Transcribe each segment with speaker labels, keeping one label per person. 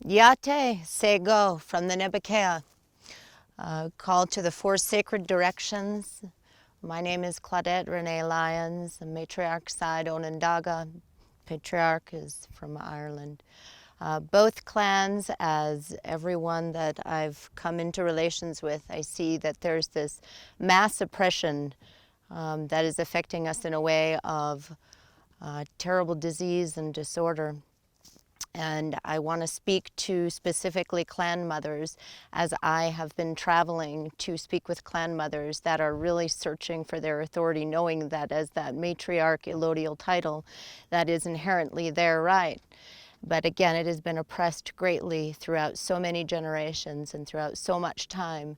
Speaker 1: Yate, say go, from the Nebekea. Call to the four sacred directions. My name is Claudette Renee Lyons, the matriarch side Onondaga. Patriarch is from Ireland. Both clans, as everyone that I've come into relations with, I see that there's this mass oppression that is affecting us in a way of terrible disease and disorder. And I want to speak to specifically clan mothers, as I have been traveling to speak with clan mothers that are really searching for their authority, knowing that as that matriarch elodial title, that is inherently their right. But again, it has been oppressed greatly throughout so many generations and throughout so much time.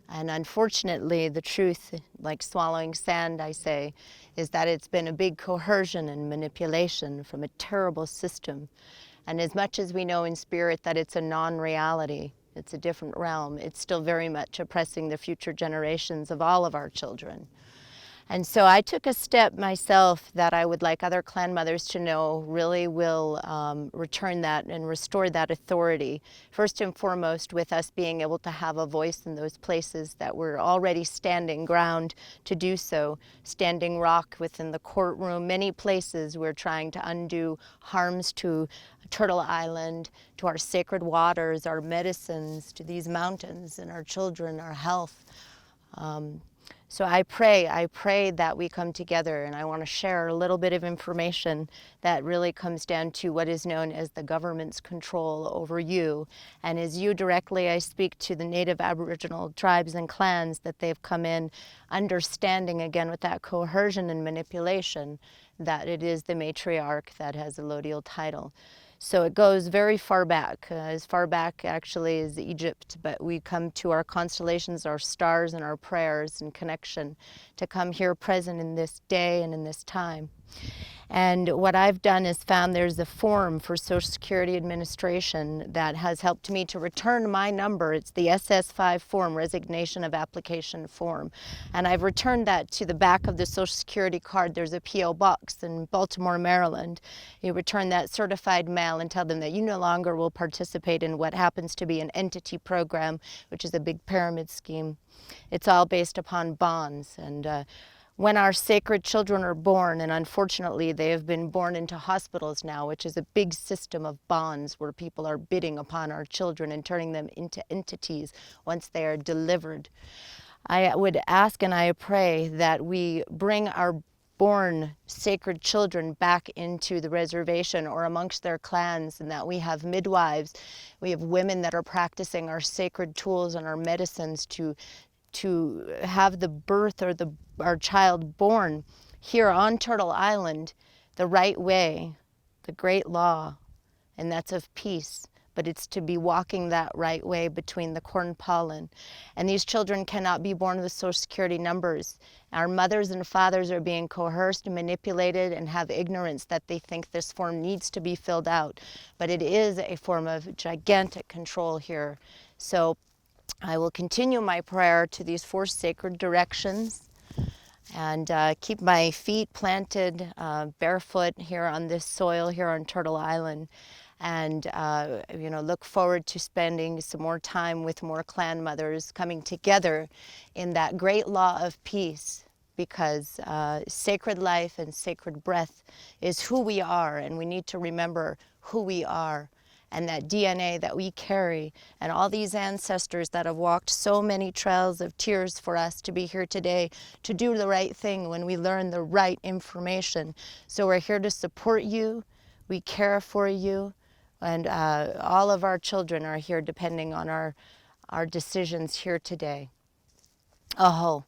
Speaker 1: And unfortunately, the truth, like swallowing sand, I say, is that it's been a big coercion and manipulation from a terrible system. And as much as we know in spirit that it's a non-reality, it's a different realm, it's still very much oppressing the future generations of all of our children. And so I took a step myself that I would like other clan mothers to know really will return that and restore that authority. First and foremost, with us being able to have a voice in those places that we're already standing ground to do so, standing rock within the courtroom. Many places we're trying to undo harms to Turtle Island, to our sacred waters, our medicines, to these mountains and our children, our health. So I pray that we come together, and I want to share a little bit of information that really comes down to what is known as the government's control over you. And as you directly, I speak to the Native Aboriginal tribes and clans that they've come in understanding, again, with that coercion and manipulation, that it is the matriarch that has a elodial title. So it goes very far back, as far back actually as Egypt, but we come to our constellations, our stars, and our prayers and connection to come here present in this day and in this time. And what I've done is found there's a form for Social Security Administration that has helped me to return my number. It's the SS5 form, Resignation of Application form. And I've returned that to the back of the Social Security card. There's a P.O. box in Baltimore, Maryland. You return that certified mail and tell them that you no longer will participate in what happens to be an entity program, which is a big pyramid scheme. It's all based upon bonds. And when our sacred children are born, and unfortunately they have been born into hospitals now, which is a big system of bonds where people are bidding upon our children and turning them into entities once they are delivered. I would ask and I pray that we bring our born sacred children back into the reservation or amongst their clans, and that we have midwives, we have women that are practicing our sacred tools and our medicines to have the birth or our child born here on Turtle Island the right way, the great law, and that's of peace. But it's to be walking that right way between the corn pollen. And these children cannot be born with Social Security numbers. Our mothers and fathers are being coerced and manipulated and have ignorance that they think this form needs to be filled out. But it is a form of gigantic control here. So I will continue my prayer to these four sacred directions and keep my feet planted barefoot here on this soil here on Turtle Island, and look forward to spending some more time with more clan mothers coming together in that great law of peace, because sacred life and sacred breath is who we are, and we need to remember who we are. And that DNA that we carry, and all these ancestors that have walked so many trails of tears for us to be here today, to do the right thing when we learn the right information. So we're here to support you, we care for you, and all of our children are here depending on our decisions here today. Aho.